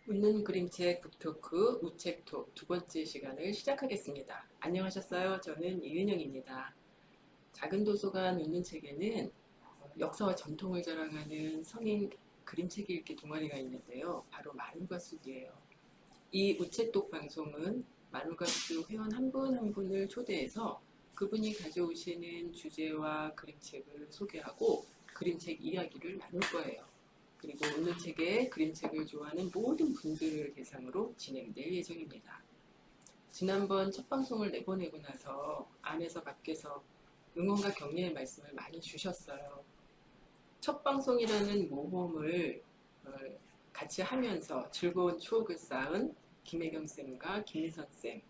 웃는 그림책 북토크 우책톡 두 번째 시간을 시작하겠습니다. 안녕하셨어요? 저는 이은영입니다. 작은 도서관 웃는 책에는 역사와 전통을 자랑하는 성인 그림책 읽기 동아리가 있는데요. 바로 마눌과 쑥이에요. 이 우책톡 방송은 마눌과 쑥 회원 한 분 한 분을 초대해서 그분이 가져오시는 주제와 그림책을 소개하고 그림책 이야기를 나눌 거예요. 그리고 오늘 책에 그림책을 좋아하는 모든 분들을 대상으로 진행될 예정입니다. 지난번 첫 방송을 내보내고 나서 안에서 밖에서 응원과 격려의 말씀을 많이 주셨어요. 첫 방송이라는 모험을 같이 하면서 즐거운 추억을 쌓은 김혜경 쌤과 김미선 쌤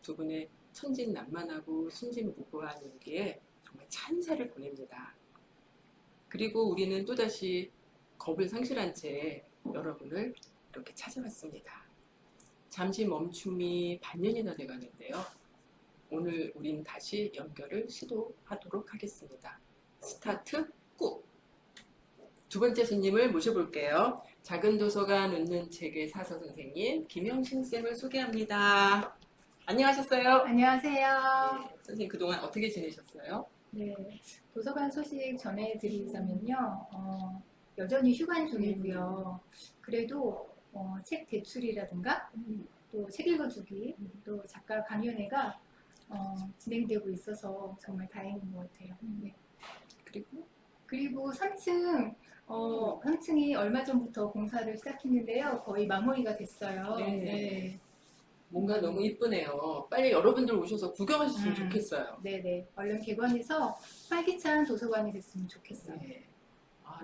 두 분의 천진난만하고 순진무구한 연기에 정말 찬사를 보냅니다. 그리고 우리는 또다시 겁을 상실한 채 여러분을 이렇게 찾아왔습니다. 잠시 멈춤이 반년이나 돼가는데요. 오늘 우린 다시 연결을 시도하도록 하겠습니다. 스타트 꾹! 두 번째 손님을 모셔볼게요. 작은 도서관 웃는 책의 사서 선생님 김영신 쌤을 소개합니다. 안녕하셨어요? 안녕하세요. 네, 선생님 그동안 어떻게 지내셨어요? 네, 도서관 소식 전해드리자면요. 여전히 휴관 중이고요. 그래도 책 대출이라든가 또 책 읽어주기, 또 작가 강연회가 진행되고 있어서 정말 다행인 것 같아요. 네. 그리고 3층, 3층이 얼마 전부터 공사를 시작했는데요. 거의 마무리가 됐어요. 네. 네. 뭔가 너무 이쁘네요. 빨리 여러분들 오셔서 구경하셨으면 좋겠어요. 네네. 얼른 개관해서 활기찬 도서관이 됐으면 좋겠어요. 네.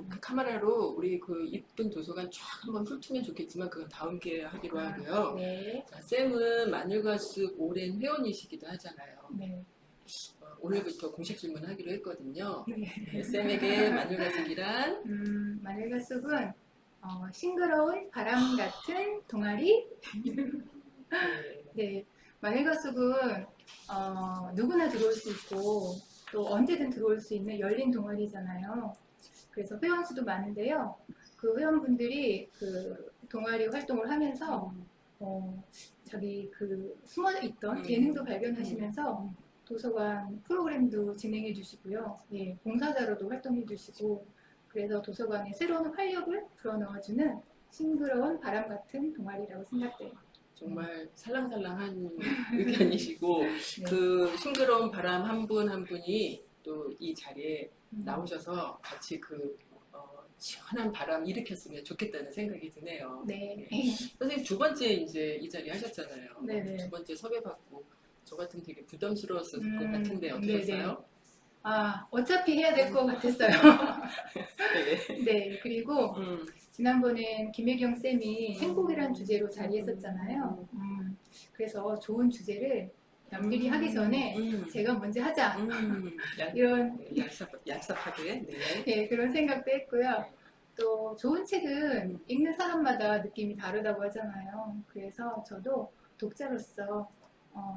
그 카메라로 우리 그 이쁜 도서관 쫙 한번 훑으면 좋겠지만 그건 다음 기회에 하기로 하고요. 네. 자, 쌤은 마늘과 쑥 오랜 회원이시기도 하잖아요. 네. 오늘부터 공식 질문하기로 했거든요. 네. 네, 쌤에게 마늘과 쑥이란? 마늘과 쑥은 싱그러운 바람 같은 동아리. 네. 네. 마늘과 쑥은 누구나 들어올 수 있고 또 언제든 들어올 수 있는 열린 동아리잖아요. 그래서 회원 수도 많은데요. 그 회원분들이 그 동아리 활동을 하면서 자기 그 숨어 있던 재능도 발견하시면서 도서관 프로그램도 진행해 주시고요. 예, 봉사자로도 활동해 주시고 그래서 도서관에 새로운 활력을 불어넣어주는 싱그러운 바람 같은 동아리라고 생각돼요. 정말 살랑살랑한 의견이시고 네. 그 싱그러운 바람 한 분 한 분이 또 이 자리에 나오셔서 같이 그 시원한 바람 일으켰으면 좋겠다는 생각이 드네요. 네. 선생님 두 번째 이제 이 자리 하셨잖아요. 네네. 두 번째 섭외받고 저 같으면 되게 부담스러웠을 것 같은데 어떠셨어요? 어차피 해야 될 것 같았어요. 네. 네. 그리고 지난번엔 김혜경 쌤이 행복이란 주제로 자리했었잖아요. 그래서 좋은 주제를 남들이 하기 전에 제가 먼저 하자. 이런 얍삽하게. 네. 네, 그런 생각도 했고요. 또 좋은 책은 읽는 사람마다 느낌이 다르다고 하잖아요. 그래서 저도 독자로서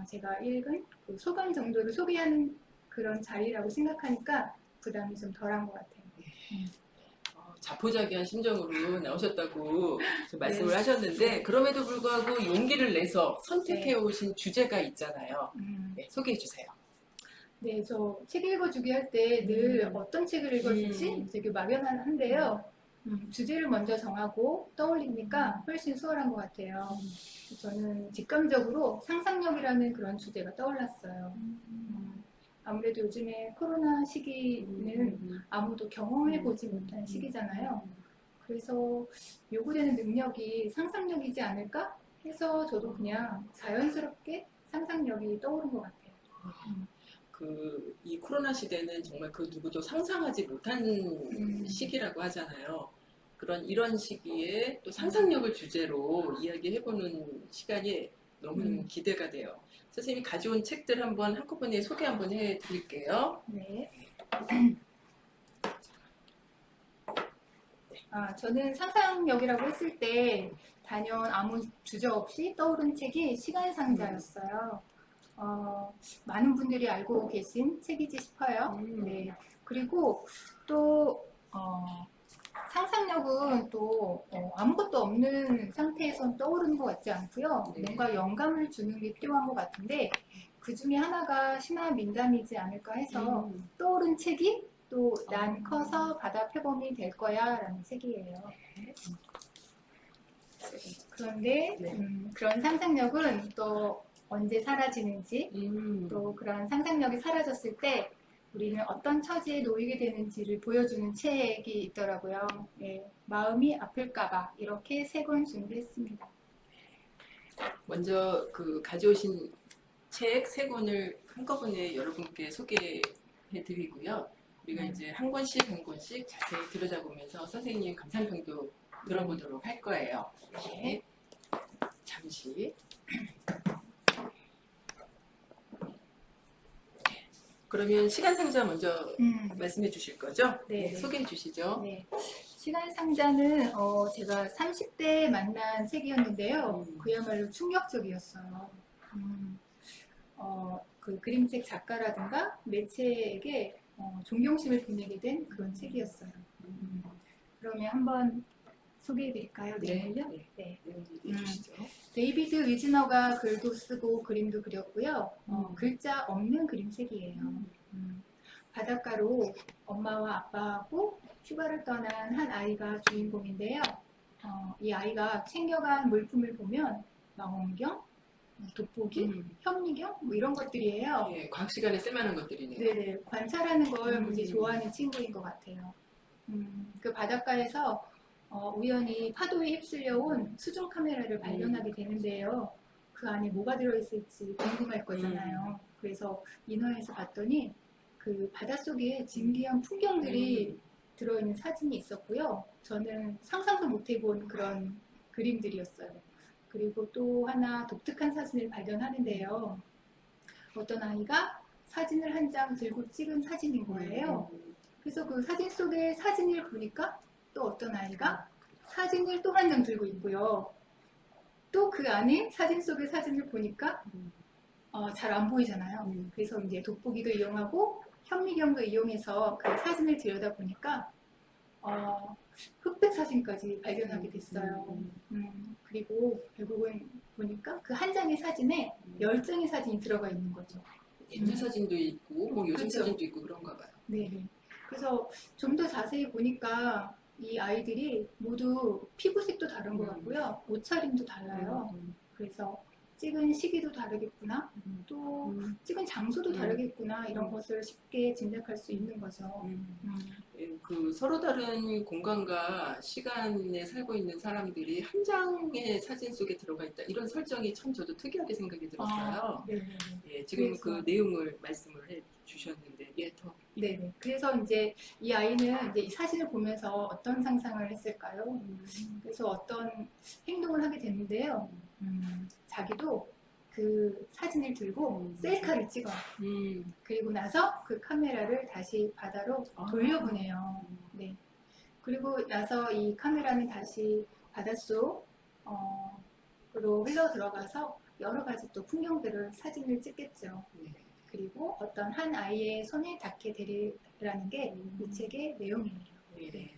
제가 읽은 그 소감 정도를 소개하는 그런 자리라고 생각하니까 부담이 좀 덜한 것 같아요. 자포자기한 심정으로 나오셨다고 말씀을 네. 하셨는데 그럼에도 불구하고 용기를 내서 선택해 오신 주제가 있잖아요. 네, 소개해 주세요. 네, 저 책 읽어주기 할 때 늘 어떤 책을 읽어주지 되게 막연한데요. 주제를 먼저 정하고 떠올리니까 훨씬 수월한 것 같아요. 저는 직감적으로 상상력이라는 그런 주제가 떠올랐어요. 아무래도 요즘에 코로나 시기는 아무도 경험해보지 못한 시기잖아요. 그래서 요구되는 능력이 상상력이지 않을까 해서 저도 그냥 자연스럽게 상상력이 떠오른 것 같아요. 이 코로나 시대는 정말 그 누구도 상상하지 못한 시기라고 하잖아요. 이런 시기에 또 상상력을 주제로 이야기해보는 시간이 너무너무 기대가 돼요. 선생님이 가져온 책들 한꺼번에 소개 한번 해드릴게요. 네. 저는 상상력이라고 했을 때 단연 아무 주저 없이 떠오른 책이 시간상자였어요. 많은 분들이 알고 계신 책이지 싶어요. 네. 그리고 또 상상력은 또 아무것도 없는 상태에선 떠오르는 것 같지 않고요. 네. 뭔가 영감을 주는 게 필요한 것 같은데 그 중에 하나가 신화 민담이지 않을까 해서 떠오른 책이 또 난 커서 바다 표범이 될 거야 라는 책이에요. 그런데 네. 그런 상상력은 또 언제 사라지는지 또 그런 상상력이 사라졌을 때 우리는 어떤 처지에 놓이게 되는지를 보여주는 책이 있더라고요. 예, 마음이 아플까봐 이렇게 세 권 준비했습니다. 먼저 그 가져오신 책 세 권을 한꺼번에 여러분께 소개해 드리고요. 우리가 이제 한 권씩 한 권씩 자세히 들여다보면서 선생님 감상평도 들어보도록 할 거예요. 네. 잠시. 그러면 시간 상자 먼저 말씀해 주실 거죠? 네. 소개해 주시죠. 네. 시간 상자는 제가 30대에 만난 책이었는데요. 그야말로 충격적이었어요. 그 그림책 작가라든가 매체에게 존경심을 보내게 된 그런 책이었어요. 그러면 한번 소개해 드릴까요? 내용을요? 네. 얘기해 주시죠. 데이비드 위즈너가 글도 쓰고 그림도 그렸고요. 글자 없는 그림책이에요. 바닷가로 엄마와 아빠하고 휴가를 떠난 한 아이가 주인공인데요. 이 아이가 챙겨간 물품을 보면 망원경, 돋보기, 현미경 뭐 이런 것들이에요. 네, 과학 시간에 쓸만한 것들이네요. 네네, 관찰하는 걸 무지 좋아하는 친구인 것 같아요. 그 바닷가에서 우연히 파도에 휩쓸려 온 수중 카메라를 발견하게 되는데요. 그 안에 뭐가 들어있을지 궁금할 거잖아요. 그래서 인화해서 봤더니 그 바닷속에 진기한 풍경들이 들어있는 사진이 있었고요. 저는 상상도 못 해본 그런 그림들이었어요. 그리고 또 하나 독특한 사진을 발견하는데요. 어떤 아이가 사진을 한 장 들고 찍은 사진인 거예요. 그래서 그 사진 속에 사진을 보니까 또 어떤 아이가 사진을 또 한 장 들고 있고요. 또 그 안에 사진 속의 사진을 보니까 잘 안 보이잖아요. 그래서 이제 돋보기도 이용하고 현미경도 이용해서 그 사진을 들여다보니까 흑백 사진까지 발견하게 됐어요. 그리고 결국은 보니까 그 한 장의 사진에 10장의 사진이 들어가 있는 거죠. 옛날 사진도 있고 뭐 요즘 그렇죠. 사진도 있고 그런가 봐요. 네. 그래서 좀 더 자세히 보니까 이 아이들이 모두 피부색도 다른 것 같고요. 옷차림도 달라요. 그래서 찍은 시기도 다르겠구나. 또 찍은 장소도 다르겠구나. 이런 것을 쉽게 짐작할 수 있는 거죠. 그 서로 다른 공간과 시간에 살고 있는 사람들이 한 장의 사진 속에 들어가 있다. 이런 설정이 참 저도 특이하게 생각이 들었어요. 예, 지금 그래서, 그 내용을 말씀을 해 주셨는데, 더. 네네. 그래서 이제 이 아이는 이제 이 사진을 보면서 어떤 상상을 했을까요? 그래서 어떤 행동을 하게 됐는데요. 자기도 그 사진을 들고 셀카를 찍어요. 그리고 나서 그 카메라를 다시 바다로 돌려보내요. 네. 그리고 나서 이 카메라는 다시 바닷속으로 흘러 들어가서 여러 가지 또 풍경들을 사진을 찍겠죠. 그리고 어떤 한 아이의 손에 닿게 되리라는 게 이 책의 내용이에요. 네.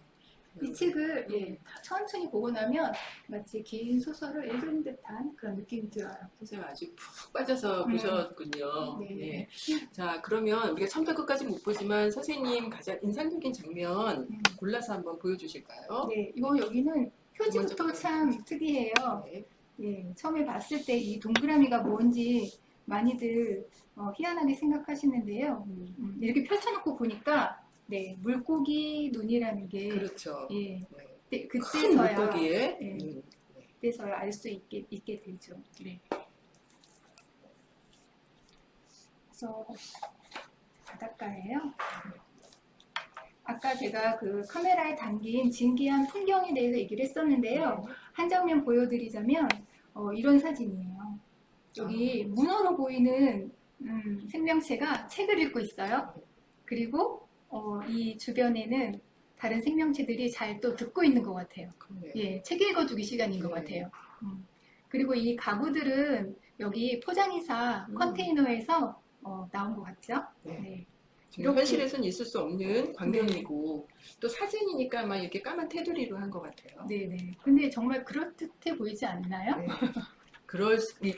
이 책을 천천히 보고 나면 마치 긴 소설을 읽은 듯한 그런 느낌이 들어요. 선생님 아주 푹 빠져서 보셨군요. 네. 네. 자, 그러면 우리가 처음부터 끝까지 못 보지만 선생님 가장 인상적인 장면 골라서 한번 보여주실까요? 네, 이거 여기는 표지부터 참 특이해요. 네. 네, 처음에 봤을 때 이 동그라미가 뭔지 많이들 희한하게 생각하시는데요. 이렇게 펼쳐놓고 보니까 네, 물고기 눈이라는 게 그렇죠. 예, 네. 큰 그때서야 물고기에 그때서야 알 수 있게 되죠. 네. 그래서 바닷가예요. 아까 제가 그 카메라에 담긴 진기한 풍경에 대해서 얘기를 했었는데요. 한 장면 보여드리자면 이런 사진이에요. 여기 문어로 보이는 생명체가 책을 읽고 있어요. 그리고 이 주변에는 다른 생명체들이 잘 또 듣고 있는 것 같아요. 예, 책 읽어주기 시간인 것 같아요. 그리고 이 가구들은 여기 포장이사 컨테이너에서 나온 것 같죠? 네. 정말 현실에서는 있을 수 없는 광경이고 또 사진이니까 막 이렇게 까만 테두리로 한 것 같아요. 네네. 근데 정말 그럴듯해 보이지 않나요? 네.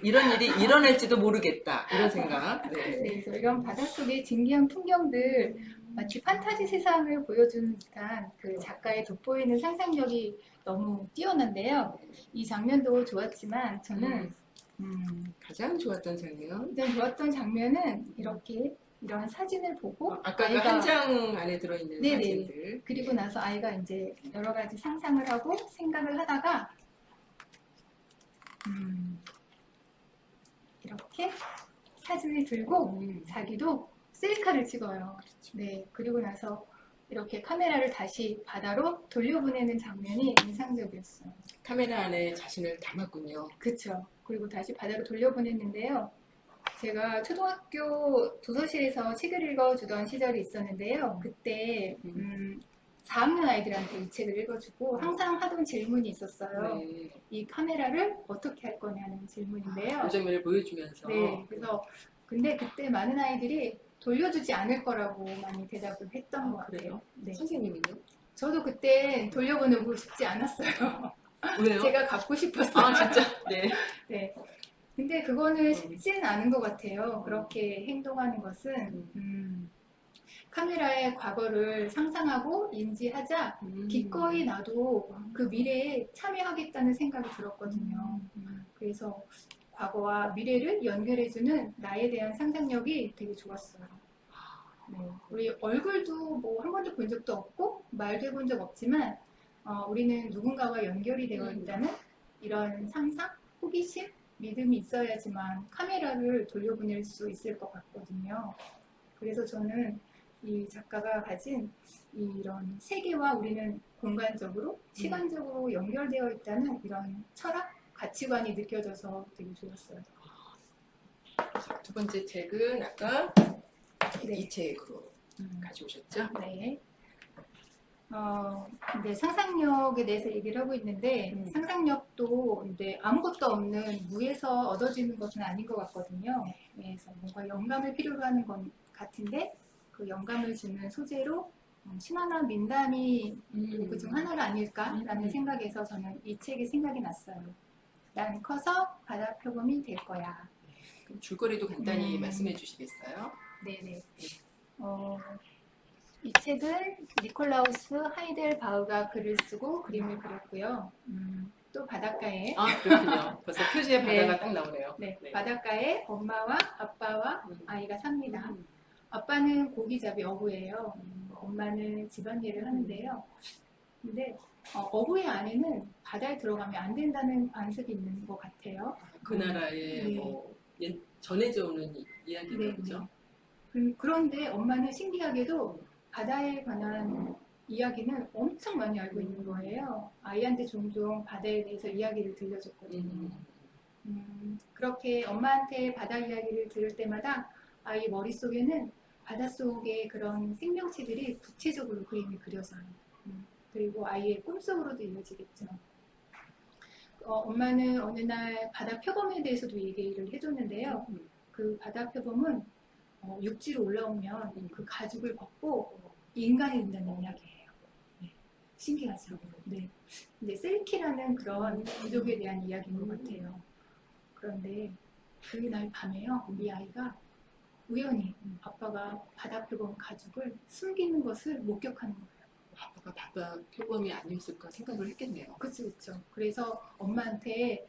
이런 일이 일어날지도 모르겠다 이런 생각. 네, 네. 그래서 이런 바닷속의 진기한 풍경들 마치 판타지 세상을 보여주는 듯한 그 작가의 돋보이는 상상력이 너무 뛰어난데요. 이 장면도 좋았지만 저는 가장 좋았던 장면. 가장 좋았던 장면은 이렇게 이런 사진을 보고 아까 그 아이가 한 장 안에 들어있는 네네. 사진들. 그리고 나서 아이가 이제 여러 가지 상상을 하고 생각을 하다가 이렇게 사진을 들고 자기도 셀카를 찍어요. 네, 그리고 나서 이렇게 카메라를 다시 바다로 돌려보내는 장면이 인상적이었어요. 카메라 안에 자신을 담았군요. 그렇죠. 그리고 다시 바다로 돌려보냈는데요. 제가 초등학교 도서실에서 책을 읽어주던 시절이 있었는데요. 그때 4학년 아이들한테 이 책을 읽어주고 항상 하던 질문이 있었어요. 네. 이 카메라를 어떻게 할 거냐는 질문인데요. 그 장면을 보여주면서. 네, 그래서 근데 그때 많은 아이들이 돌려주지 않을 거라고 많이 대답을 했던 것 같아요. 그래요? 네. 선생님은요? 저도 그때 돌려보내고 싶지 않았어요. 왜요? 제가 갖고 싶었어요. 아 진짜. 네. 네. 근데 그거는 쉽지는 않은 것 같아요. 그렇게 행동하는 것은 카메라의 과거를 상상하고 인지하자 기꺼이 나도 그 미래에 참여하겠다는 생각이 들었거든요. 그래서 과거와 미래를 연결해주는 나에 대한 상상력이 되게 좋았어요. 네. 우리 얼굴도 뭐 한 번도 본 적도 없고 말도 해본 적 없지만 우리는 누군가와 연결이 되어 있다는 이런 상상, 호기심, 믿음이 있어야지만 카메라를 돌려보낼 수 있을 것 같거든요. 그래서 저는 이 작가가 가진 이런 세계와 우리는 공간적으로, 시간적으로 연결되어 있다는 이런 철학, 가치관이 느껴져서 되게 좋았어요. 자, 두 번째 책은 아까 네. 이 책으로 가져오셨죠? 네. 네, 상상력에 대해서 얘기를 하고 있는데 상상력도 이제 아무것도 없는 무에서 얻어지는 것은 아닌 것 같거든요. 그래서 뭔가 영감을 필요로 하는 것 같은데 그 영감을 주는 소재로 신화나 민담이 그중 하나가 아닐까라는 생각에서 저는 이 책이 생각이 났어요. 난 커서 바다 표범이 될 거야. 그럼 줄거리도 간단히 말씀해 주시겠어요? 네네. 이 책은 니콜라우스 하이델바흐가 글을 쓰고 그림을 그렸고요. 또 바닷가에 아 그렇군요. 벌써 표지에 바다가 네. 딱 나오네요. 네, 바닷가에 엄마와 아빠와 아이가 삽니다. 아빠는 고기잡이 어부예요. 엄마는 집안일을 하는데요. 근데 어부의 아내는 바다에 들어가면 안 된다는 관습이 있는 것 같아요. 그 나라의 네. 뭐 전해져 오는 이야기인 거죠. 그런데 엄마는 신기하게도 바다에 관한 이야기는 엄청 많이 알고 있는 거예요. 아이한테 종종 바다에 대해서 이야기를 들려줬거든요. 그렇게 엄마한테 바다 이야기를 들을 때마다 아이 머릿속에는 바닷속의 그런 생명체들이 구체적으로 그림이 그려져요. 그리고 아이의 꿈속으로도 이어지겠죠. 엄마는 어느 날 바다 표범에 대해서도 얘기를 해줬는데요. 그 바다 표범은 육지로 올라오면 그 가죽을 벗고 인간이 된다는 이야기예요. 네. 신기하죠? 네. 근데 셀키라는 그런 부족에 대한 이야기인 것 같아요. 그런데 그날 밤에요, 이 아이가 우연히 아빠가 바다 표범 가죽을 숨기는 것을 목격하는 거예요. 아빠가 바다 표범이 아니었을까 생각을 했겠네요. 그렇죠. 그래서 엄마한테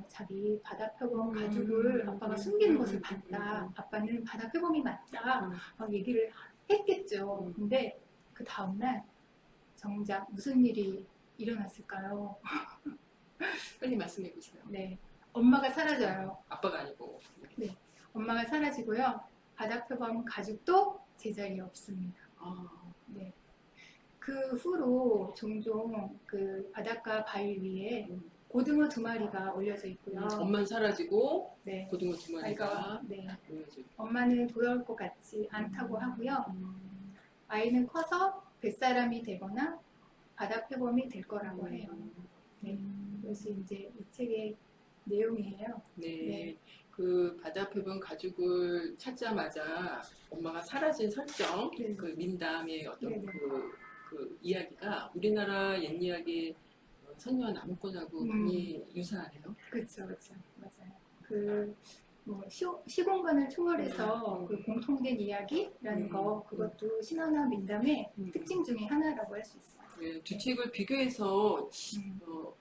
자기 바다 표범 가죽을 아빠가 숨기는 것을 봤다. 아빠는 바다 표범이 맞다. 막 얘기를 했겠죠. 근데 그 다음날 정작 무슨 일이 일어났을까요? 빨리 말씀해 보세요. 네, 엄마가 사라져요. 아빠가 아니고. 네, 엄마가 사라지고요. 바다 표범 가죽도 제자리에 없습니다. 네. 그 후로 종종 그 바닷가 바위 위에 고등어 2마리가 올려져 있고요. 엄마는 사라지고 네. 고등어 2마리가 네. 올려져 있고. 엄마는 돌아올 것 같지 않다고 하고요. 아이는 커서 뱃사람이 되거나 바다 표범이 될 거라고 해요. 네. 그래서 이제 이 책의 내용이에요. 네. 네. 그 바다 앞에 본 가족을 찾자마자 엄마가 사라진 설정, 네. 그 민담의 어떤 네, 네. 그 이야기가 우리나라 옛 이야기 선녀와 나무꾼하고 많이 유사하네요. 그렇죠, 그렇죠, 맞아요. 뭐 시공간을 초월해서 그 공통된 이야기라는 거, 그것도 신화나 민담의 특징 중에 하나라고 할 수 있어요. 네, 두 책을 비교해서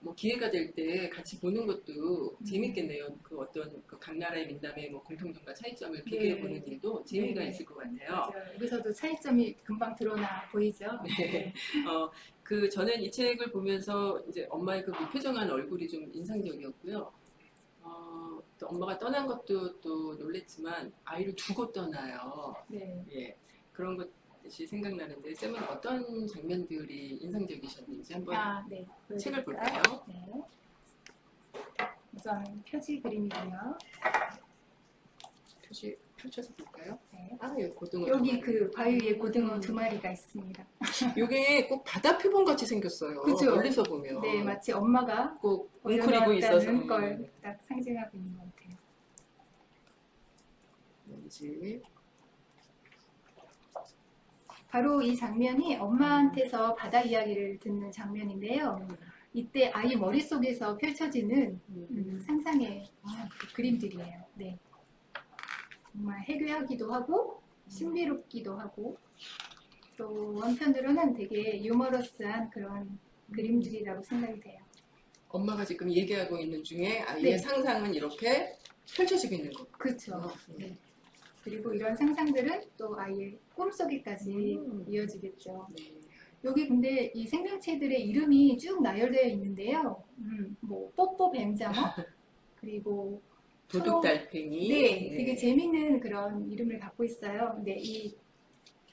뭐 기회가 될 때 같이 보는 것도 재밌겠네요. 그 어떤 각 나라의 민담의 뭐 공통점과 차이점을 비교해 보는 일도 재미가 있을 것 같아요. 맞아요. 여기서도 차이점이 금방 드러나 보이죠. 네. 저는 이 책을 보면서 이제 엄마의 그 무표정한 얼굴이 좀 인상적이었고요. 또 엄마가 떠난 것도 또 놀랬지만 아이를 두고 떠나요. 네. 예, 그런 것이 생각나는데 쌤은 어떤 장면들이 인상적이셨는지 한번 네. 책을 보여드릴까요? 볼까요? 네. 우선 표지 그림이고요. 표지 펼쳐서 볼까요? 네. 여기 고등어. 여기 그 바위 위에 고등어 두 마리가 있습니다. 이게 꼭 바다 표범 같이 생겼어요. 그죠? 멀리서 보면. 네, 마치 엄마가 꼭 웅크리고 있어서. 올려놓았다는 걸 딱 상징하고 있는 것 같아요. 뭔지. 바로 이 장면이 엄마한테서 바다 이야기를 듣는 장면인데요. 이때 아이 머릿속에서 펼쳐지는 상상의 그림들이에요. 네. 정말 해괴하기도 하고 신비롭기도 하고 또 한편으로는 되게 유머러스한 그런 그림들이라고 생각이 돼요. 엄마가 지금 얘기하고 있는 중에 아이의 네. 상상은 이렇게 펼쳐지고 있는 거. 그렇죠. 네. 그리고 이런 상상들은 또 아이의 꿈속에까지 이어지겠죠. 네. 여기 근데 이 생명체들의 이름이 쭉 나열되어 있는데요. 뭐 뽀뽀 뱀장어 그리고 도둑달팽이. 네, 되게 재밌는 그런 이름을 갖고 있어요. 근데 이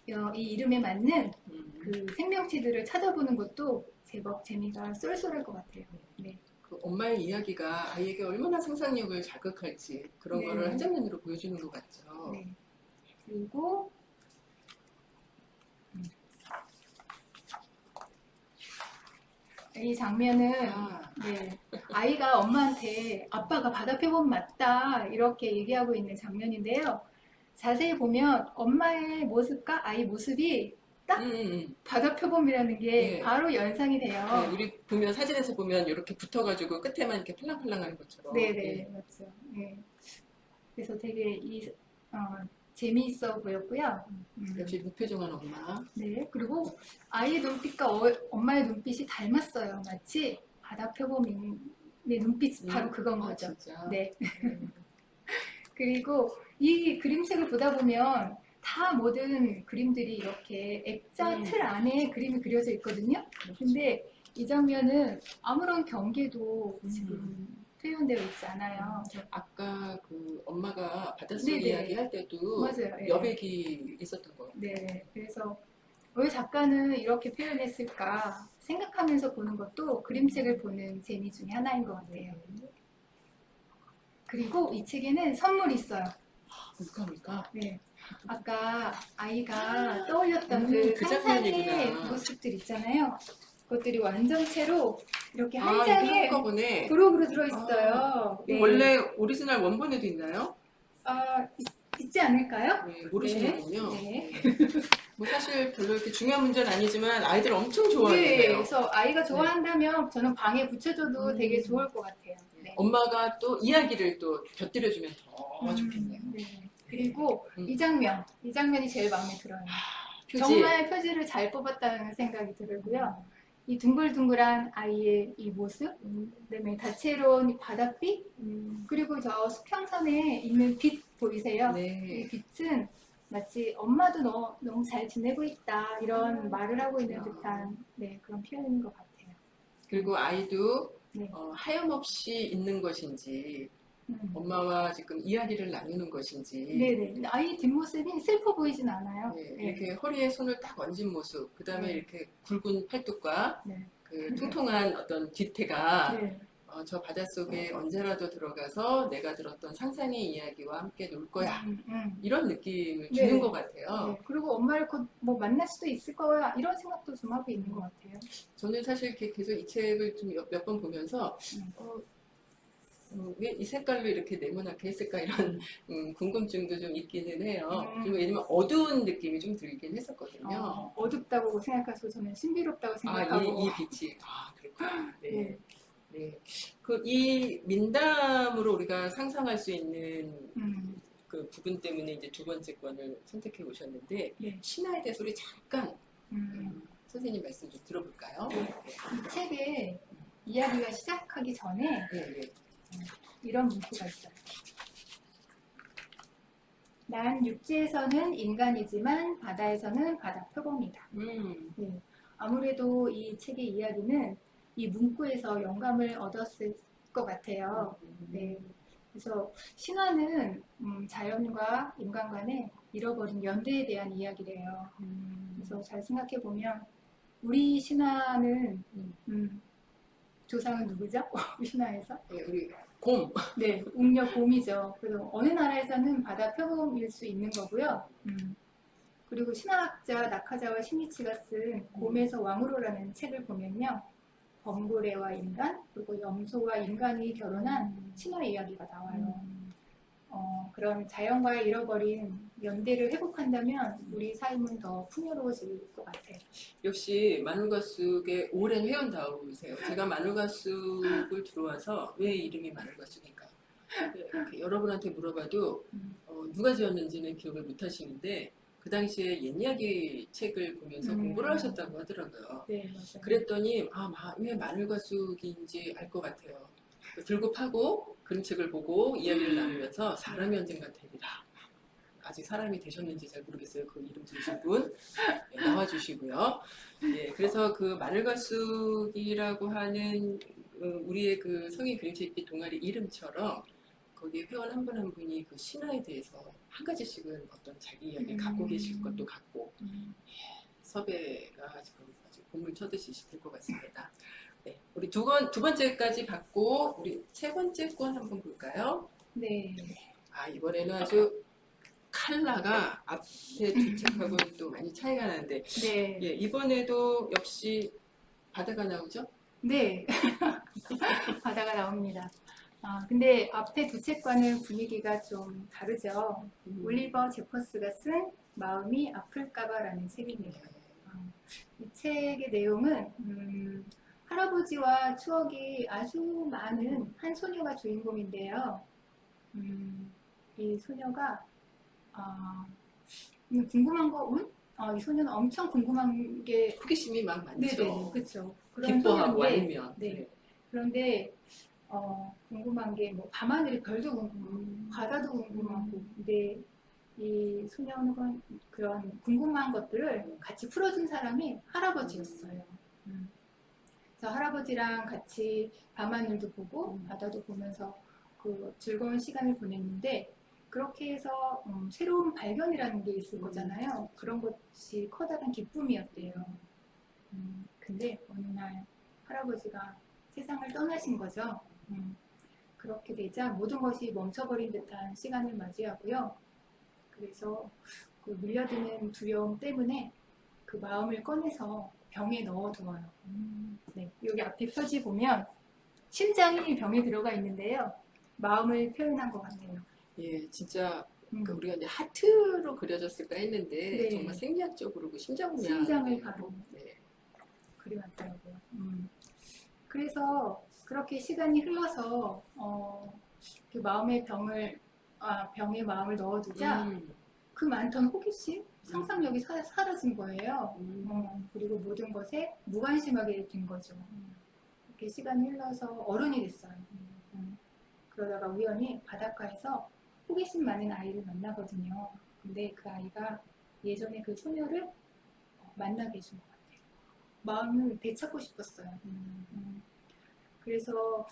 이름에 맞는 그 생명체들을 찾아보는 것도 제법 재미가 쏠쏠할 것 같아요. 네. 그 엄마의 이야기가 아이에게 얼마나 상상력을 자극할지 그런 네. 거를 한 장면으로 보여주는 것 같죠. 네. 그리고 이 장면은 네, 아이가 엄마한테 아빠가 바다 표범 맞다 이렇게 얘기하고 있는 장면인데요. 자세히 보면 엄마의 모습과 아이 모습이 딱 바다 표범이라는 게 네. 바로 연상이 돼요. 네, 우리 보면 사진에서 보면 이렇게 붙어가지고 끝에만 이렇게 팔랑팔랑하는 것처럼. 네네 맞죠. 네. 그래서 되게 재미있어 보였고요. 역시 무표정한 엄마. 네, 그리고 아이의 눈빛과 엄마의 눈빛이 닮았어요. 마치 바다 표범의 눈빛이 바로 그건 거죠. 진짜. 네. 그리고 이 그림책을 보다 보면 다 모든 그림들이 이렇게 액자 틀 안에 그림이 그려져 있거든요. 근데 이 장면은 아무런 경계도 지금 표현되어 있지 않아요. 아까 그 엄마가 바닷속 네네. 이야기 할 때도 맞아요. 예. 여백이 있었던 것 같아요. 네, 그래서 왜 작가는 이렇게 표현했을까 생각하면서 보는 것도 그림책을 보는 재미 중에 하나인 것 같아요. 그리고 이 책에는 선물이 있어요. 뭘까? 네, 아까 아이가 떠올렸던 그 상상의 장면이구나. 모습들 있잖아요. 그것들이 완전체로 이렇게 한 이거 장에 한꺼번에. 부록으로 들어있어요. 네. 원래 오리지널 원본에도 있나요? 있지 않을까요? 네, 모르시는군요. 네. 뭐 사실 별로 이렇게 중요한 문제는 아니지만 아이들 엄청 네, 좋아해요. 그래서 아이가 좋아한다면 저는 방에 붙여줘도 되게 좋을 것 같아요. 네. 엄마가 또 이야기를 또 곁들여주면 더 좋겠네요. 네. 그리고 이 장면이 제일 마음에 들어요. 표지. 정말 표지를 잘 뽑았다는 생각이 들고요. 이 둥글둥글한 아이의 이 모습, 그다음에 다채로운 바닷빛, 그리고 저 수평선에 있는 빛 보이세요? 네. 이 빛은 마치 엄마도 너무 잘 지내고 있다 이런 말을 하고 있는 듯한 그런 표현인 것 같아요. 그리고 아이도 네. 하염없이 있는 것인지 엄마와 지금 이야기를 나누는 것인지 네네. 아이 뒷모습이 슬퍼 보이진 않아요. 네, 이렇게 허리에 손을 딱 얹은 모습, 그 다음에 이렇게 굵은 팔뚝과 그 통통한 어떤 뒤태가 저 바닷속에 언제라도 들어가서 내가 들었던 상상의 이야기와 함께 놀 거야. 이런 느낌을 주는 것 같아요. 네. 그리고 엄마를 곧 뭐 만날 수도 있을 거야. 이런 생각도 좀 하고 있는 것 같아요. 저는 사실 이렇게 계속 이 책을 좀 몇 번 보면서 왜 이 색깔로 이렇게 네모나게 했을까 이런 궁금증도 좀 있기는 해요. 좀 왜냐면 어두운 느낌이 좀 들긴 했었거든요. 어둡다고 생각해서 저는 신비롭다고 아, 생각하고. 이 빛이. 아, 그렇군요. 네. 네. 네. 그 이 민담으로 우리가 상상할 수 있는 음, 그 부분 때문에 이제 두 번째 권을 선택해 오셨는데 네. 신화에 대해서 우리 잠깐 음, 선생님 말씀 좀 들어볼까요? 이 책의 이야기가 시작하기 전에 네, 네. 이런 문구가 있어요. 난 육지에서는 인간이지만 바다에서는 바다 표범이다. 네. 아무래도 이 책의 이야기는 이 문구에서 영감을 얻었을 것 같아요. 네. 그래서 신화는 자연과 인간 간의 잃어버린 연대에 대한 이야기래요. 그래서 잘 생각해 보면 우리 신화는 조상은 누구죠? 우리 신화에서? 네, 우리 곰. 네, 웅녀 곰이죠. 그래서 어느 나라에서는 바다 표범일 수 있는 거고요. 그리고 신화학자 나카자와 시니치가 쓴 곰에서 왕으로라는 책을 보면요. 범고래와 인간, 그리고 염소와 인간이 결혼한 신화 이야기가 나와요. 그런 자연과 잃어버린 연대를 회복한다면 우리 삶은 더 풍요로워질 것 같아요. 역시 마눌가숙의 오랜 회원다우세요. 제가 마눌가숙을 들어와서 왜 이름이 마눌가숙인가? 이렇게 여러분한테 물어봐도 누가 지었는지는 기억을 못 하시는데 그 당시에 옛 이야기 책을 보면서 공부를 하셨다고 하더라고요. 네, 맞아요. 그랬더니 왜 마눌가숙인지 알 것 같아요. 들고 파고 그림책을 보고 이야기를 나누면서 사람이 언젠가 되리라. 아직 사람이 되셨는지 잘 모르겠어요. 그 이름 지으신 분. 네, 나와주시고요. 예, 그래서 그 마늘가숙이라고 하는 우리의 그 성인 그림책읽기 동아리 이름처럼 거기에 회원 한 분 한 분이 그 신화에 대해서 한 가지씩은 어떤 자기 이야기 갖고 계실 것도 같고 섭외가 지금 아주 본물 쳐듯이 될 것 같습니다. 네, 우리 두 번째까지 받고 우리 세 번째 권 한번 볼까요? 네. 아, 이번에는 아주 컬러가 앞에 두 책하고는 또 많이 차이가 나는데 네. 예, 이번에도 역시 바다가 나오죠? 네. 바다가 나옵니다. 근데 앞에 두 책과는 분위기가 좀 다르죠. 올리버 제퍼스가 쓴 마음이 아플까봐라는 책입니다. 이 책의 내용은 할아버지와 추억이 아주 많은 한 소녀가 주인공인데요. 이 소녀가 궁금한 거, 이 소녀는 엄청 궁금한 게 호기심이 막 많죠. 네네, 그렇죠. 그런 기뻐하고 소녀인데, 알면. 네. 그런데 궁금한 게 뭐 밤하늘의 별도 궁금하고 바다도 궁금하고 근데 이 소녀는 그런 궁금한 것들을 같이 풀어준 사람이 할아버지였어요. 그래서 할아버지랑 같이 밤하늘도 보고 바다도 보면서 그 즐거운 시간을 보냈는데 그렇게 해서 새로운 발견이라는 게 있을 거잖아요. 그런 것이 커다란 기쁨이었대요. 근데 어느 날 할아버지가 세상을 떠나신 거죠. 그렇게 되자 모든 것이 멈춰버린 듯한 시간을 맞이하고요. 그래서 그 밀려드는 두려움 때문에 그 마음을 꺼내서 병에 넣어두어요. 네, 여기 앞에 표지 보면 심장이 병에 들어가 있는데요. 마음을 표현한 것 같아요. 예, 진짜 그 우리가 이제 하트로 그려졌을까 했는데 네. 정말 생리학적으로 그 심장 모양 심장을 바로 네. 그려놨더라고요. 그래서 그렇게 시간이 흘러서 그 마음의 병에 마음을 넣어두자 그 많던 호기심, 상상력이 사라진 거예요. 그리고 모든 것에 무관심하게 된 거죠. 이렇게 시간이 흘러서 어른이 됐어요. 그러다가 우연히 바닷가에서 호기심 많은 아이를 만나거든요. 근데 그 아이가 예전에 그 소녀를 만나게 해준 것 같아요. 마음을 되찾고 싶었어요. 그래서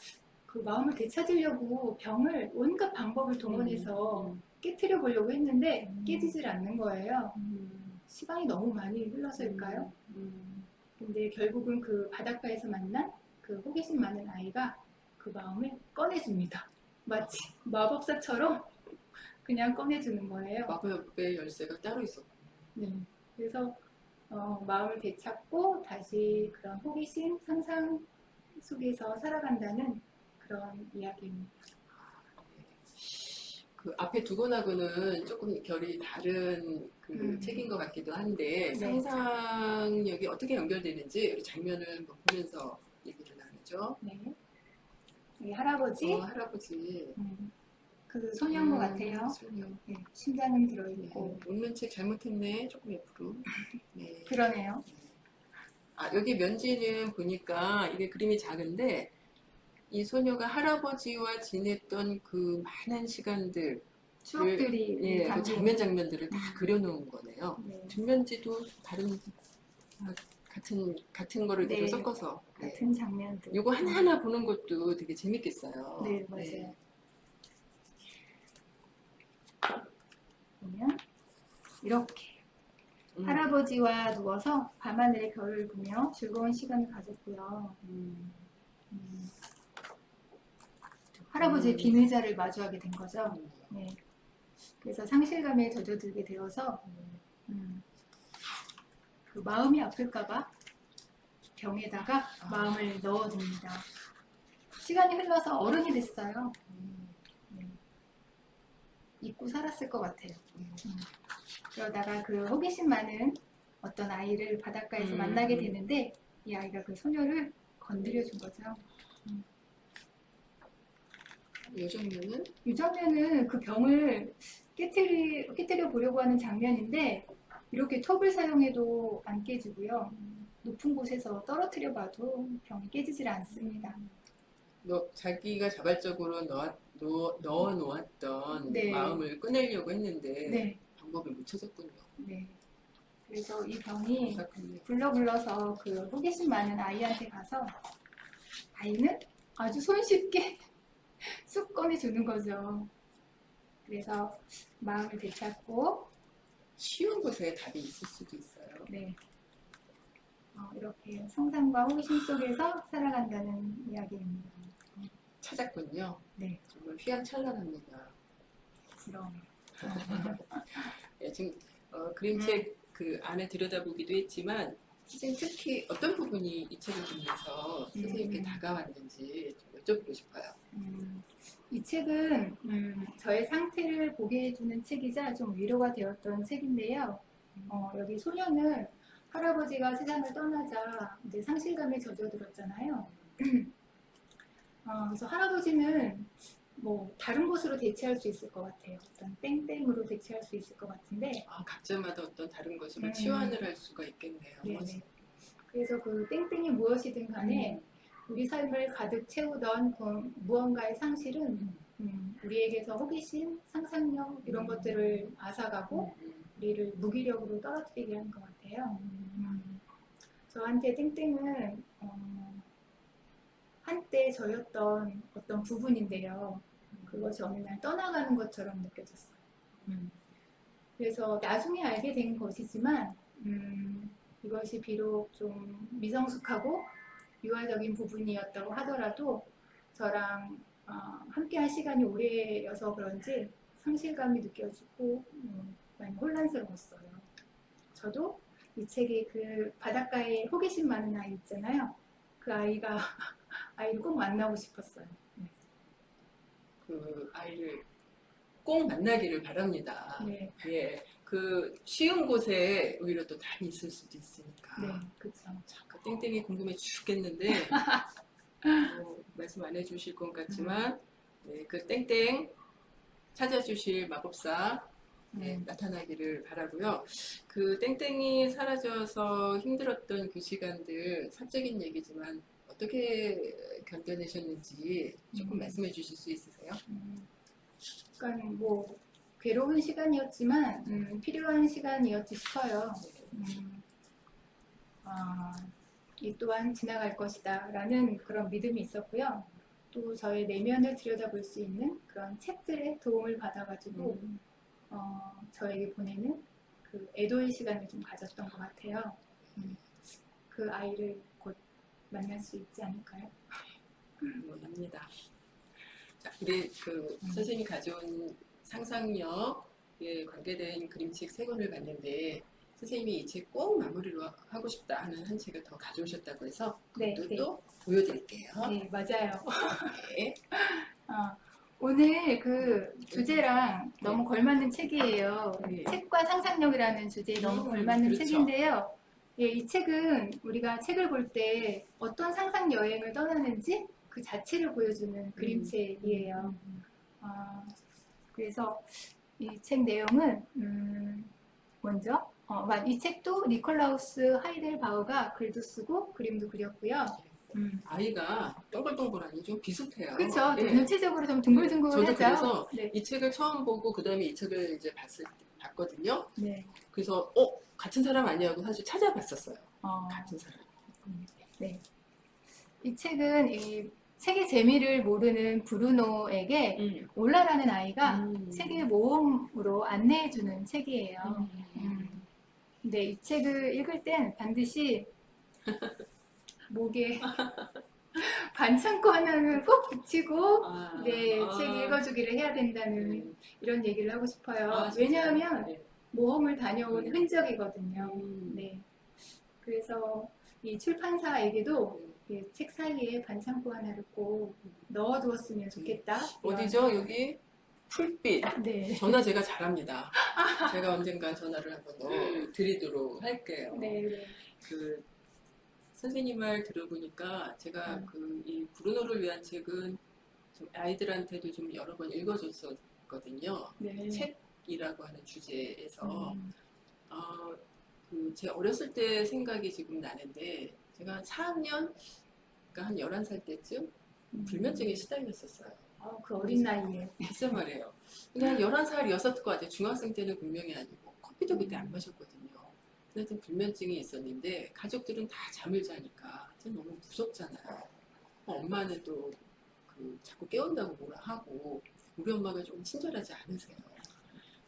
그 마음을 되찾으려고 병을 온갖 방법을 동원해서 깨트려 보려고 했는데 깨지질 않는 거예요. 시간이 너무 많이 흘러서일까요? 근데 결국은 그 바닷가에서 만난 그 호기심 많은 아이가 그 마음을 꺼내줍니다. 마치 마법사처럼 그냥 꺼내주는 거예요. 마법의 열쇠가 따로 있었고. 네. 그래서 마음을 되찾고 다시 그런 호기심, 상상 속에서 살아간다는 그런 이야기입니다. 그 앞에 두 권하고는 조금 결이 다른 그 책인 것 같기도 한데 네. 상상력이 어떻게 연결되는지 우리 장면을 한번 보면서 얘기를 나누죠. 네. 이 할아버지, 할아버지. 그 소녀인 것 같아요. 소녀. 네, 심장이 들어있고. 읽는 책 잘못했네. 조금 옆으로. 네. 그러네요. 여기 면지는 보니까 이게 그림이 작은데 이 소녀가 할아버지와 지냈던 그 많은 시간들, 추억들이 그 담긴. 장면들을 다 그려놓은 거네요. 네. 뒷면지도 다른 같은 거를 네. 계속 섞어서 같은 장면들. 이거 하나하나 보는 것도 되게 재밌겠어요. 네, 맞아요. 보면 이렇게 할아버지와 누워서 밤하늘의 별을 보며 즐거운 시간을 가졌고요. 할아버지의 빈 의자를 마주하게 된 거죠. 네. 그래서 상실감에 젖어들게 되어서 그 마음이 아플까봐 병에다가 마음을 넣어둡니다. 시간이 흘러서 어른이 됐어요. 네. 잊고 살았을 것 같아요. 그러다가 그 호기심 많은 어떤 아이를 바닷가에서 만나게 되는데 이 아이가 그 소녀를 건드려 준 거죠. 이 장면은 그 병을 깨뜨려 보려고 하는 장면인데 이렇게 톱을 사용해도 안 깨지고요. 높은 곳에서 떨어뜨려 봐도 병이 깨지질 않습니다. 자기가 자발적으로 넣어 놓았던 네. 마음을 꺼내려고 했는데 네. 방법을 못 찾았군요. 네. 그래서 이 병이 불러서 그 호기심 많은 아이한테 가서 아이는 아주 손쉽게 쑥 꺼내주는 거죠. 그래서 마음을 되찾고 쉬운 곳에 답이 있을 수도 있어요. 네. 이렇게 상상과 호기심 속에서 살아간다는 이야기입니다. 찾았군요. 네. 정말 휘황찬란합니다. 그럼. 네, 지금 그림책 그 안에 들여다보기도 했지만 선생님 특히 어떤 부분이 이 책을 보면서 선생님께 다가왔는지 좀 여쭤보고 싶어요. 이 책은 저의 상태를 보게 해주는 책이자 좀 위로가 되었던 책인데요. 여기 소녀는 할아버지가 세상을 떠나자 이제 상실감에 젖어들었잖아요. 그래서 할아버지는 뭐 다른 곳으로 대체할 수 있을 것 같아요. 어떤 땡땡으로 대체할 수 있을 것 같은데 각자마다 어떤 다른 것으로 치환을 할 수가 있겠네요. 네네. 그래서 그 땡땡이 무엇이든 간에 우리 삶을 가득 채우던 그 무언가의 상실은 우리에게서 호기심, 상상력 이런 것들을 앗아가고 우리를 무기력으로 떨어뜨리게 하는 것 같아요. 저한테 땡땡은 한때 저였던 어떤 부분인데요. 그것이 어느 날 떠나가는 것처럼 느껴졌어요. 그래서 나중에 알게 된 것이지만 이것이 비록 좀 미성숙하고 유아적인 부분이었다고 하더라도 저랑 함께한 시간이 오래여서 그런지 상실감이 느껴지고 많이 혼란스러웠어요. 저도 이 책에 그 바닷가에 호기심 많은 아이 있잖아요. 그 아이를 꼭 만나고 싶었어요. 그 아이를 꼭 만나기를 바랍니다. 네. 예, 그 쉬운 곳에 오히려 또 답이 있을 수도 있으니까. 네, 그렇죠. 그 땡땡이 궁금해 죽겠는데 말씀 안 해주실 것 같지만 네, 그 땡땡 찾아주실 마법사 나타나기를 바라고요. 그 땡땡이 사라져서 힘들었던 그 시간들 사적인 얘기지만 어떻게 견뎌내셨는지 조금 말씀해 주실 수 있으세요? 그러니까 뭐 괴로운 시간이었지만 필요한 시간이었지 싶어요. 이 또한 지나갈 것이다 라는 그런 믿음이 있었고요. 또 저의 내면을 들여다볼 수 있는 그런 책들의 도움을 받아가지고 저에게 보내는 그 애도의 시간을 좀 가졌던 것 같아요. 그 아이를 곧 만날 수 있지 않을까요? 원합니다. 자, 우리 그 선생님이 가져온 상상력에 관계된 그림책 3권을 봤는데 선생님이 이 책 꼭 마무리로 하고 싶다 하는 한 책을 더 가져오셨다고 해서 네, 그것도 네. 또 보여드릴게요. 네, 맞아요. 네. 어, 오늘 그 주제랑 너무 걸맞는 책이에요. 네. 책과 상상력이라는 주제에 너무 걸맞는 그렇죠. 책인데요. 예, 이 책은 우리가 책을 볼 때 어떤 상상 여행을 떠나는지 그 자체를 보여주는 그림책이에요. 그래서 이 책 내용은 먼저 이 책도 니콜라우스 하이델바흐가 글도 쓰고 그림도 그렸고요. 아이가 동글동글하니 좀 비슷해요. 그렇죠. 네. 전체적으로 좀 둥글둥글하죠. 저도 그래서 네. 이 책을 처음 보고 그 다음에 이 책을 이제 봤거든요. 네. 그래서 같은 사람 아니냐고 사실 찾아봤었어요. 같은 사람. 네. 이 책은 이 책의 재미를 모르는 브루노에게 올라라는 아이가 책의 모험으로 안내해주는 책이에요. 근데 이 책을 읽을 땐 반드시 목에 반창고 하나는 꼭 붙이고 책 읽어주기를 해야 된다는 이런 얘기를 하고 싶어요. 왜냐하면 모험을 다녀온 흔적이거든요. 네. 그래서 이 출판사에게도 책 사이에 반창고 하나를 꼭 넣어두었으면 좋겠다. 어디죠? 여기 풀빛. 네. 전화 제가 잘합니다. 제가 언젠간 전화를 한번 더 드리도록 할게요. 네. 그 선생님 말 들어보니까 제가 이 브루노를 위한 책은 좀 아이들한테도 좀 여러 번 읽어줬었거든요. 네. 책이라고 하는 주제에서 제 어렸을 때 생각이 지금 나는데 제가 한 4학년, 그러니까 한 11살 때쯤 불면증에 시달렸었어요. 그 어린 나이에. 글쎄 말이에요. 그냥 11살이었을 것 같아요. 중학생 때는 분명히 아니고 커피도 그때 안 마셨거든요. 하여튼 불면증이 있었는데 가족들은 다 잠을 자니까 너무 무섭잖아요. 엄마는 또 자꾸 깨운다고 뭐라 하고 우리 엄마가 좀 친절하지 않으세요.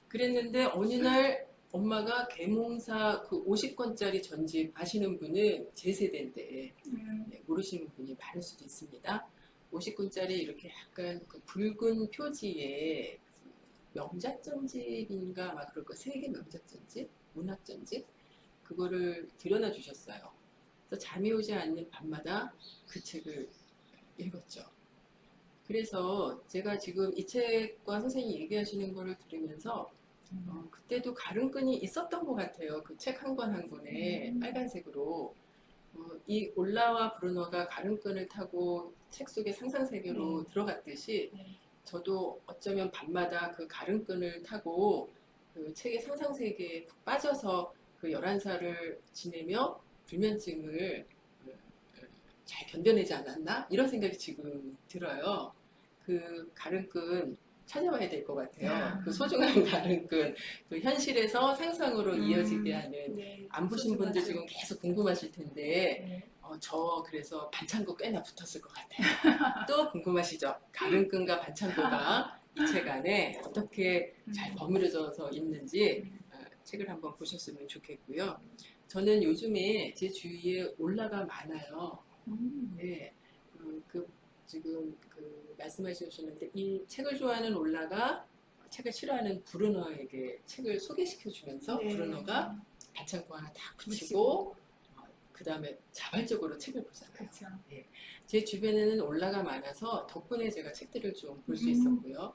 그랬는데 어느 날 엄마가 계몽사 그 50권짜리 전집 아시는 분은 제 세대인데 모르시는 분이 많을 수도 있습니다. 50권짜리 이렇게 약간 그 붉은 표지에 명작전집인가 막 그럴 거 세계 명작전집, 문학전집 그거를 들여놔 주셨어요. 그래서 잠이 오지 않는 밤마다 그 책을 읽었죠. 그래서 제가 지금 이 책과 선생님이 얘기하시는 거를 들으면서 그때도 가름끈이 있었던 것 같아요. 그 책 한 권 한 권에 빨간색으로 이 올라와 브루노가 가름끈을 타고 책 속의 상상세계로 들어갔듯이 저도 어쩌면 밤마다 그 가름끈을 타고 그 책의 상상세계에 푹 빠져서 그 11살을 지내며 불면증을 잘 견뎌내지 않았나? 이런 생각이 지금 들어요. 그 가름끈 찾아봐야 될 것 같아요. 그 소중한 가름끈, 그 현실에서 상상으로 이어지게 하는 안 보신 분들 지금 계속 궁금하실 텐데 저 그래서 반창고 꽤나 붙었을 것 같아요. 또 궁금하시죠? 가름끈과 반창고가 이 책 안에 어떻게 잘 버무려져서 있는지 책을 한번 보셨으면 좋겠고요. 저는 요즘에 제 주위에 올라가 많아요. 네, 지금 말씀하셨는데 이 책을 좋아하는 올라가 책을 싫어하는 브루노에게 책을 소개시켜주면서 브루노가 반창고 하나 딱 붙이고 그 다음에 자발적으로 책을 보잖아요. 네. 제 주변에는 올라가 많아서 덕분에 제가 책들을 좀 볼 수 있었고요.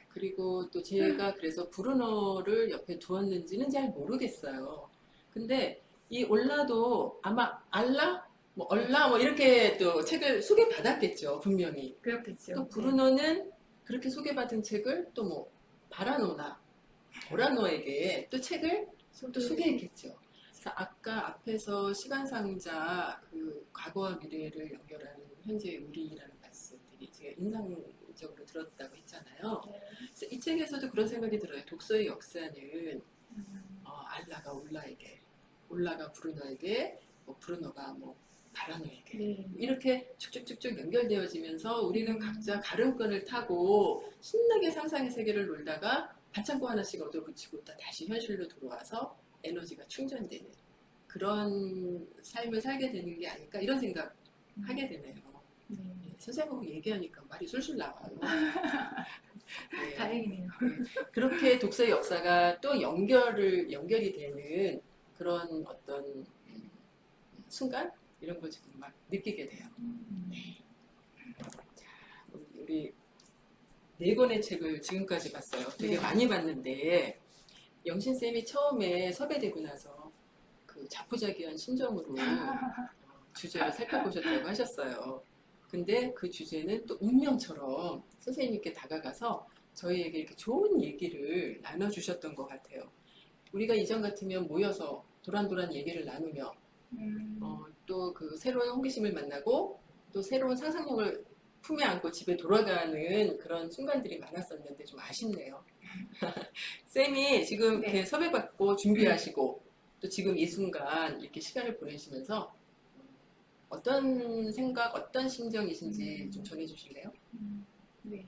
그리고 또 제가 그래서 브루노를 옆에 두었는지는 잘 모르겠어요. 근데 이 올라도 아마 알라? 뭐 얼라? 뭐 이렇게 또 책을 소개받았겠죠. 분명히. 그렇겠죠. 또 브루노는 그렇게 소개받은 책을 또 뭐 바라노나 보라노에게 또 책을 또 소개했겠죠. 그래서 아까 앞에서 시간상자 그 과거와 미래를 연결하는 현재의 우리라는 말씀들이 제가 인상적으로 들었다고 했잖아요. 그래서 이 책에서도 그런 생각이 들어요. 독서의 역사는 알라가 올라에게, 올라가 브루노에게, 뭐 브루노가 뭐 바라노에게 이렇게 쭉쭉쭉쭉 연결되어지면서 우리는 각자 가름끈을 타고 신나게 상상의 세계를 놀다가 반창고 하나씩 얻어붙이고 또 다시 현실로 들어와서 에너지가 충전되는 그런 삶을 살게 되는 게 아닐까 이런 생각 하게 되네요. 선생님하고 얘기하니까 말이 술술 나와요. 네. 다행이네요. 그렇게 독서의 역사가 또 연결이 되는 그런 어떤 순간 이런 걸 지금 막 느끼게 돼요. 자, 우리 네 권의 책을 지금까지 봤어요. 되게 네. 많이 봤는데 영신 쌤이 처음에 섭외되고 나서 그 자포자기한 심정으로 주제를 살펴보셨다고 하셨어요. 근데 그 주제는 또 운명처럼 선생님께 다가가서 저희에게 이렇게 좋은 얘기를 나눠주셨던 것 같아요. 우리가 이전 같으면 모여서 도란도란 얘기를 나누며 또 그 새로운 호기심을 만나고 또 새로운 상상력을 품에 안고 집에 돌아가는 그런 순간들이 많았었는데 좀 아쉽네요. 쌤이 지금 네. 이렇게 섭외받고 준비하시고 또 지금 이 순간 이렇게 시간을 보내시면서 어떤 생각, 어떤 심정이신지 좀 전해주실래요? 네.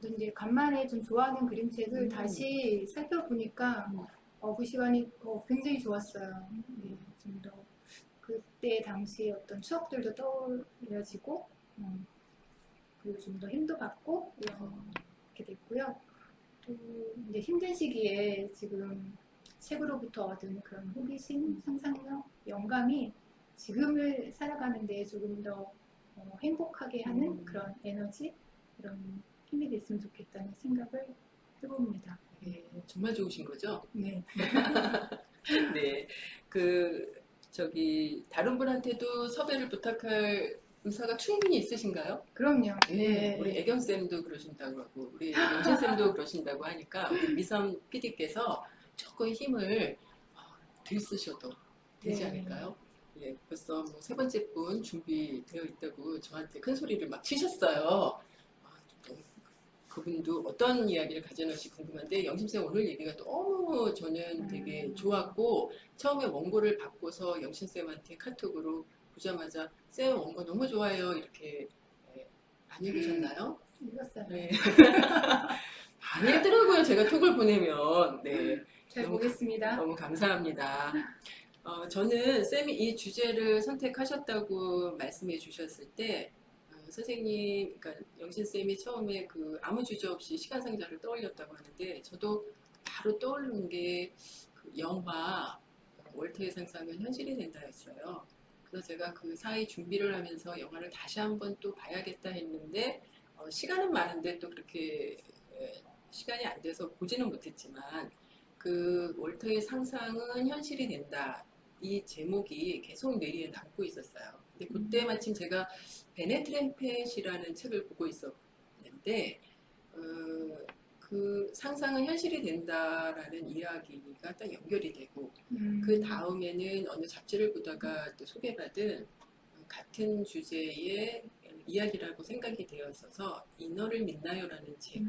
저는 이제 간만에 좀 좋아하는 그림책을 다시 살펴보니까 그 시간이 굉장히 좋았어요. 네, 좀 더 그때 당시 어떤 추억들도 떠올려지고 그리고 좀 더 힘도 받고 이렇게 됐고요. 또 이제 힘든 시기에 지금 책으로부터 얻은 그런 호기심, 상상력, 영감이 지금을 살아가는데 조금 더 행복하게 하는 그런 에너지, 그런 힘이 됐으면 좋겠다는 생각을 해봅니다. 네, 정말 좋으신 거죠? 네. 네, 다른 분한테도 섭외를 부탁할 의사가 충분히 있으신가요? 그럼요. 네, 우리 애경 쌤도 그러신다고 하고 우리 영신 쌤도 그러신다고 하니까 우리 미선 PD께서 조금 힘을 들쓰셔도 되지 네. 않을까요? 예, 벌써 뭐 세 번째 분 준비되어 있다고 저한테 큰 소리를 막 치셨어요. 또 그분도 어떤 이야기를 가져놓을지 궁금한데 영심쌤 오늘 얘기가 너무 저는 되게 좋았고 처음에 원고를 받고서 영심쌤한테 카톡으로 보자마자 쌤 원고 너무 좋아요 이렇게 안 읽으셨나요? 읽었어요. 네. 많이 읽더라고요 제가 톡을 보내면. 네. 잘 너무 보겠습니다. 너무 감사합니다. 저는 쌤이 이 주제를 선택하셨다고 말씀해 주셨을 때 선생님, 그러니까 영신 쌤이 처음에 그 아무 주제 없이 시간 상자를 떠올렸다고 하는데 저도 바로 떠오르는 게 그 영화 월터의 상상은 현실이 된다였어요. 그래서 제가 그 사이 준비를 하면서 영화를 다시 한번 또 봐야겠다 했는데 시간은 많은데 또 그렇게 시간이 안 돼서 보지는 못했지만 그 월터의 상상은 현실이 된다. 이 제목이 계속 뇌리에 남고 있었어요. 근데 그때 마침 제가 베네 트램펫이라는 책을 보고 있었는데 그 상상은 현실이 된다라는 이야기가 딱 연결이 되고 그 다음에는 어느 잡지를 보다가 또 소개받은 같은 주제의 이야기라고 생각이 되었어서 인어를 믿나요라는 책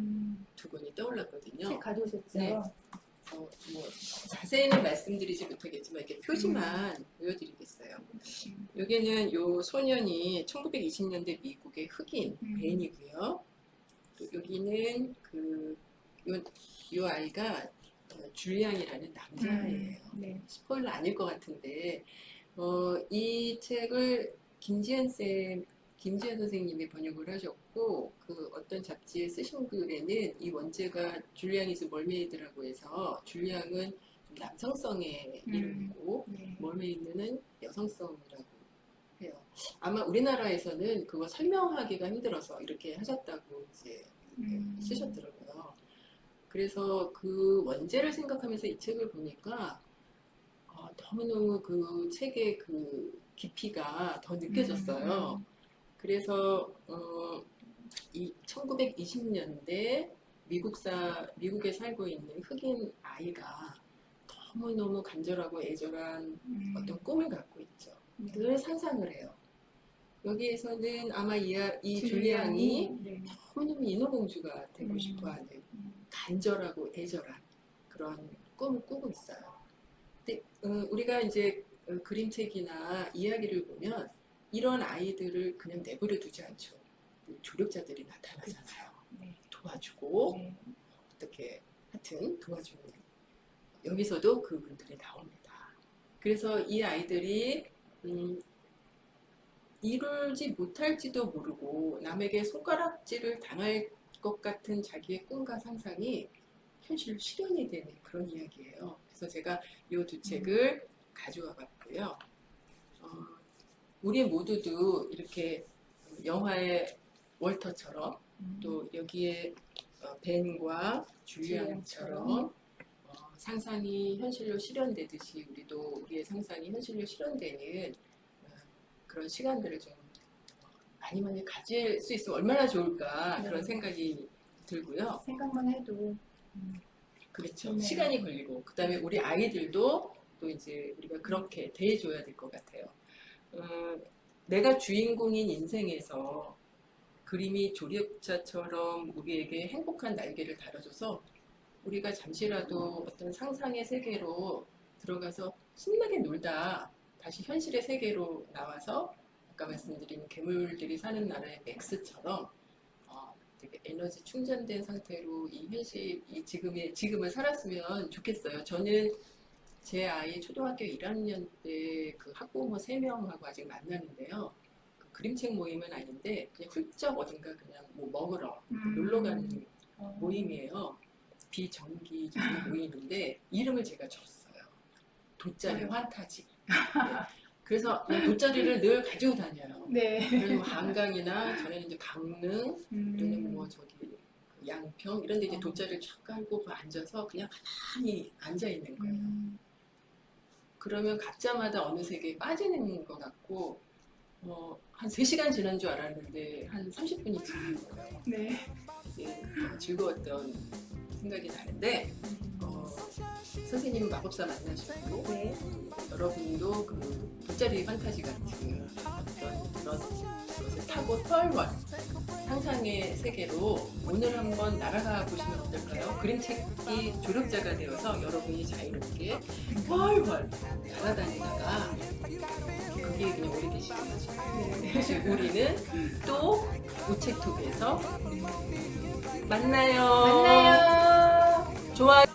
두 권이 떠올랐거든요. 책 가져오셨죠? 네. 뭐 자세히는 말씀드리지 못하겠지만 이렇게 표지만 보여드리겠어요. 여기는 요 소년이 1920년대 미국의 흑인 벤이고요. 또 여기는 요 아이가 줄리앙이라는 남자예요. 네. 스포일러 아닐 것 같은데 이 책을 김지현 선생님이 번역을 하셨고 그 어떤 잡지에 쓰신 글에는 이 원제가 줄리앙 이즈 멀메이드라고 해서 줄리앙은 좀 남성성의 이름이고 네. 멀메이드는 여성성이라고 해요. 아마 우리나라에서는 그거 설명하기가 힘들어서 이렇게 하셨다고 이제 쓰셨더라고요. 그래서 그 원제를 생각하면서 이 책을 보니까 너무너무 그 책의 그 깊이가 더 느껴졌어요. 그래서 이 1920년대 미국에 살고 있는 흑인 아이가 너무너무 간절하고 애절한 어떤 꿈을 갖고 있죠. 늘 상상을 해요. 여기에서는 아마 이 줄리앙이 네. 너무너무 인어공주가 되고 싶어하는 간절하고 애절한 그런 꿈을 꾸고 있어요. 근데 우리가 이제 그림책이나 이야기를 보면 이런 아이들을 그냥 내버려 두지 않죠. 조력자들이 나타나잖아요. 네. 도와주고 네. 어떻게 하여튼 도와주는 여기서도 그분들이 나옵니다. 그래서 이 아이들이 이루지 못할지도 모르고 남에게 손가락질을 당할 것 같은 자기의 꿈과 상상이 현실로 실현이 되는 그런 이야기예요. 그래서 제가 이 두 책을 가져와 봤고요. 우리 모두도 이렇게 영화의 월터처럼 또 여기에 벤과 줄리안처럼 상상이 현실로 실현되듯이 우리도 우리의 상상이 현실로 실현되는 그런 시간들을 좀 많이 많이 가질 수 있으면 얼마나 좋을까 네. 그런 생각이 들고요. 생각만 해도 그렇죠. 네. 시간이 걸리고 그다음에 우리 아이들도 또 이제 우리가 그렇게 대해줘야 될 것 같아요. 내가 주인공인 인생에서 그림이 조력자처럼 우리에게 행복한 날개를 달아줘서 우리가 잠시라도 어떤 상상의 세계로 들어가서 신나게 놀다 다시 현실의 세계로 나와서 아까 말씀드린 괴물들이 사는 나라의 맥스처럼 되게 에너지 충전된 상태로 이 현실, 이 지금을 살았으면 좋겠어요. 저는 제 아이 초등학교 1학년 때 그 학부모 3명하고 아직 만나는데요. 그 그림책 모임은 아닌데 그냥 훌쩍 어딘가 그냥 뭐 먹으러 놀러 가는 모임이에요. 비정기적인 모임인데 이름을 제가 줬어요. 돗자리 환타지. 네. 그래서 이 돗자리를 늘 가지고 다녀요. 네. 그래서 뭐 한강이나 전에는 이제 강릉 또는 뭐 저기 그 양평 이런 데 이제 돗자리를 쫙 깔고 앉아서 그냥 가만히 앉아 있는 거예요. 그러면 각자마다 어느 세계에 빠지는 것 같고 한 3시간 지난 줄 알았는데 한 30분이 지난 거예요. 네. 되게 즐거웠던 생각이 나는데 선생님은 마법사 만나시고 네. 여러분도 그 돗자리 판타지 같은 어떤 그런 것을 타고 펄펄 상상의 세계로 오늘 한번 날아가 보시면 어떨까요? 그림책이 조력자가 되어서 여러분이 자유롭게 펄펄 날아다니다가 그게 그냥 오래 계시는 거죠. 사실 우리는 또 우체톡에서 만나요. 만나요. 좋아요.